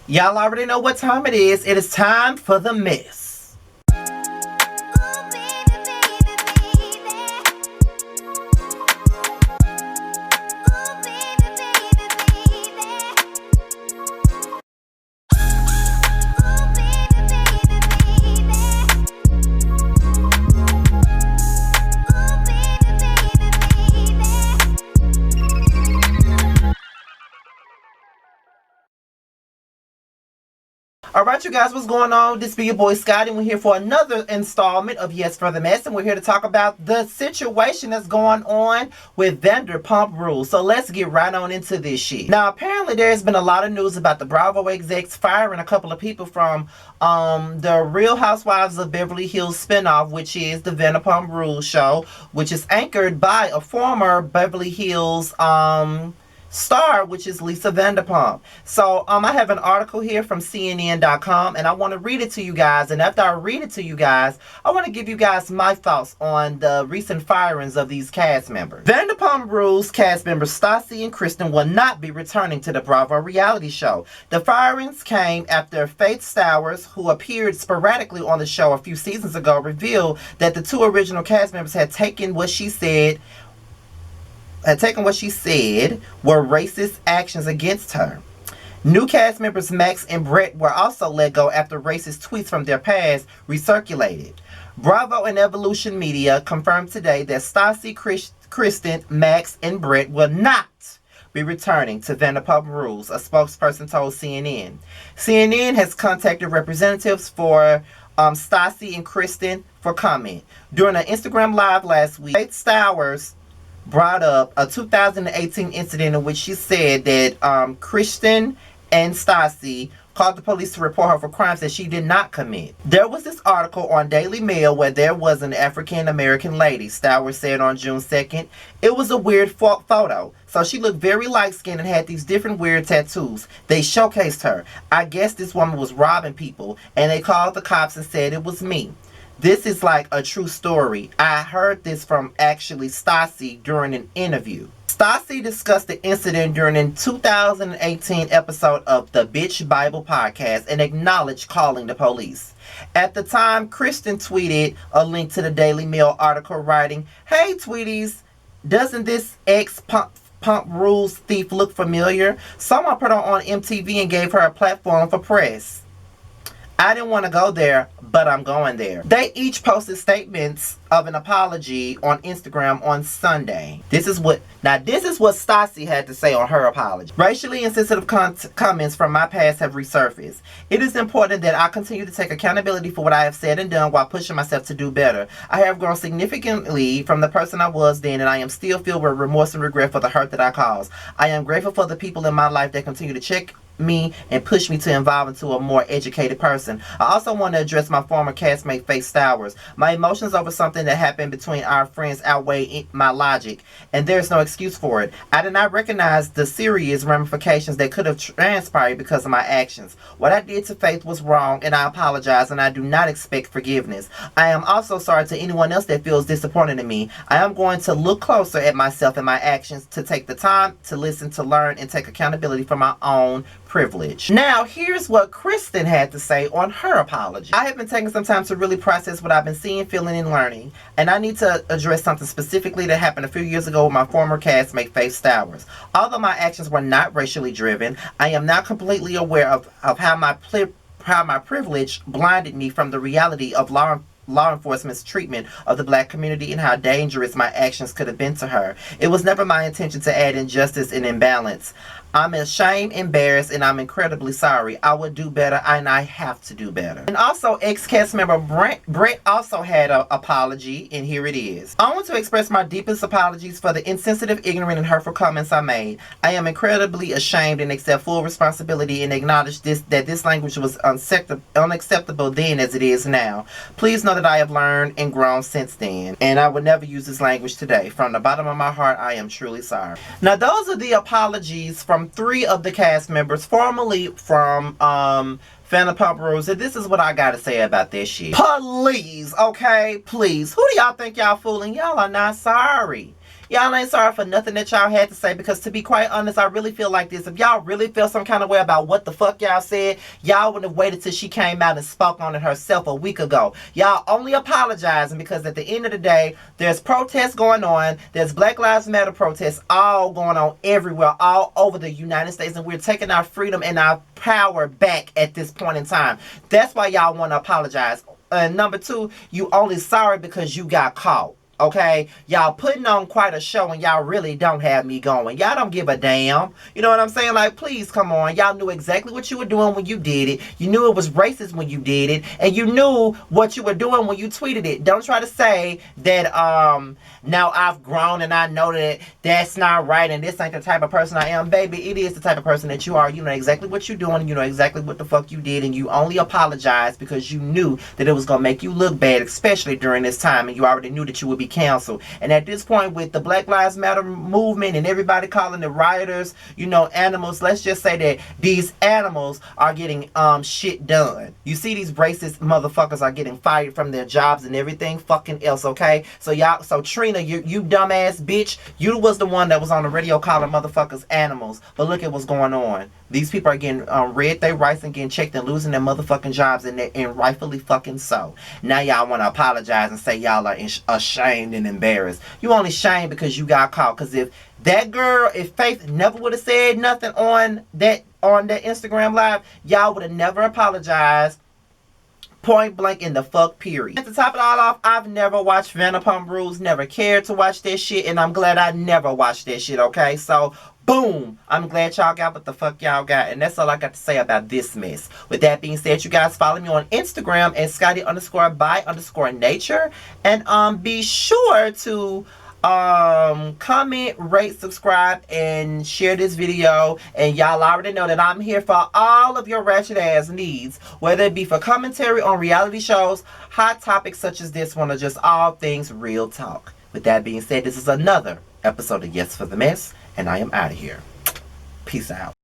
Y'all already know what time it is. It is time for the mess. Alright, you guys, what's going on? This be your boy Scotty, and we're here for another installment of Yes for the Mess, and we're here to talk about the situation that's going on with Vanderpump Rules. So let's get right on into this shit. Now, apparently there's been a lot of news about the Bravo execs firing a couple of people from the Real Housewives of Beverly Hills spinoff, which is the Vanderpump Rules show, which is anchored by a former Beverly Hills star, which is Lisa Vanderpump. So I have an article here from CNN.com, and I want to read it to you guys. And after I read it to you guys, I want to give you guys my thoughts on the recent firings of these cast members. Vanderpump Rules cast members Stassi and Kristen will not be returning to the Bravo reality show. The firings came after Faith Stowers, who appeared sporadically on the show a few seasons ago, revealed that the two original cast members had taken what she said were racist actions against her. New cast members Max and Brett were also let go after racist tweets from their past recirculated. Bravo and Evolution Media confirmed today that Stassi, Kristen, Max, and Brett will not be returning to Vanderpump Rules, a spokesperson told CNN. CNN has contacted representatives for Stassi and Kristen for comment. During an Instagram Live last week, Faith Stowers brought up a 2018 incident in which she said that Kristen and Stassi called the police to report her for crimes that she did not commit. There was this article on Daily Mail where there was an African American lady, Stowers said on June 2nd. It was a weird photo. So she looked very light-skinned and had these different weird tattoos. They showcased her. I guess this woman was robbing people, and they called the cops and said it was me. This is like a true story. I heard this from actually Stassi during an interview. Stassi discussed the incident during a 2018 episode of the Bitch Bible podcast and acknowledged calling the police. At the time, Kristen tweeted a link to the Daily Mail article writing, "Hey Tweeties, doesn't this ex-Pump Rules thief look familiar? Someone put her on MTV and gave her a platform for press. I didn't want to go there, but I'm going there." They each posted statements of an apology on Instagram on Sunday. This is what Stassi had to say on her apology. Racially insensitive comments from my past have resurfaced. It is important that I continue to take accountability for what I have said and done while pushing myself to do better. I have grown significantly from the person I was then, and I am still filled with remorse and regret for the hurt that I caused. I am grateful for the people in my life that continue to check me and push me to evolve into a more educated person. I also want to address my former castmate Faith Stowers. My emotions over something that happened between our friends outweigh my logic, and there's no excuse for it. I did not recognize the serious ramifications that could have transpired because of my actions. What I did to Faith was wrong, and I apologize, and I do not expect forgiveness. I am also sorry to anyone else that feels disappointed in me. I am going to look closer at myself and my actions, to take the time to listen, to learn, and take accountability for my own privilege. Now, here's what Kristen had to say on her apology. I have been taking some time to really process what I've been seeing, feeling, and learning, and I need to address something specifically that happened a few years ago with my former castmate Faith Stowers. Although my actions were not racially driven, I am now completely aware of how my privilege blinded me from the reality of law enforcement's treatment of the black community and how dangerous my actions could have been to her. It was never my intention to add injustice and imbalance. I'm ashamed, embarrassed, and I'm incredibly sorry. I would do better, and I have to do better. And also, ex-cast member Brett also had an apology, and here it is. I want to express my deepest apologies for the insensitive, ignorant, and hurtful comments I made. I am incredibly ashamed and accept full responsibility and acknowledge that this language was unacceptable then as it is now. Please know that I have learned and grown since then, and I would never use this language today. From the bottom of my heart, I am truly sorry. Now, those are the apologies from 3 of the cast members, formerly from Vanderpump Rules. And this is what I gotta say about this shit. Please, okay? Please. Who do y'all think y'all fooling? Y'all are not sorry. Y'all ain't sorry for nothing that y'all had to say, because to be quite honest, I really feel like this. If y'all really feel some kind of way about what the fuck y'all said, y'all wouldn't have waited till she came out and spoke on it herself a week ago. Y'all only apologizing because at the end of the day, there's protests going on. There's Black Lives Matter protests all going on everywhere, all over the United States, and we're taking our freedom and our power back at this point in time. That's why y'all want to apologize. Number two, you only sorry because you got caught. Okay, y'all putting on quite a show and y'all really don't have me going. Y'all don't give a damn. You know what I'm saying? Like, please, come on. Y'all knew exactly what you were doing when you did it. You knew it was racist when you did it. And you knew what you were doing when you tweeted it. Don't try to say that, now I've grown and I know that that's not right and this ain't the type of person I am. Baby, it is the type of person that you are. You know exactly what you're doing. You know exactly what the fuck you did. And you only apologized because you knew that it was going to make you look bad, especially during this time. And you already knew that you would be canceled. And at this point, with the Black Lives Matter movement and everybody calling the rioters, you know, animals, let's just say that these animals are getting shit done. You see, these racist motherfuckers are getting fired from their jobs and everything fucking else, okay? So y'all, so Trina, you dumbass bitch, you was the one that was on the radio calling motherfuckers animals. But look at what's going on. These people are getting read their rights and getting checked and losing their motherfucking jobs, and rightfully fucking so. Now y'all want to apologize and say y'all are ashamed and embarrassed. You only shamed because you got caught. Because if that girl, if Faith never would have said nothing on that Instagram live, y'all would have never apologized. Point blank in the fuck period. And to top it all off, I've never watched Vanderpump Rules, never cared to watch that shit, and I'm glad I never watched that shit, okay? So, boom! I'm glad y'all got what the fuck y'all got, and that's all I got to say about this mess. With that being said, you guys follow me on Instagram at Scotty_by_nature, and be sure to comment, rate, subscribe, and share this video. And y'all already know that I'm here for all of your ratchet ass needs, whether it be for commentary on reality shows, hot topics such as this one, or just all things real talk. With that being said, this is another episode of Yes for the Mess, and I am out of here. Peace out.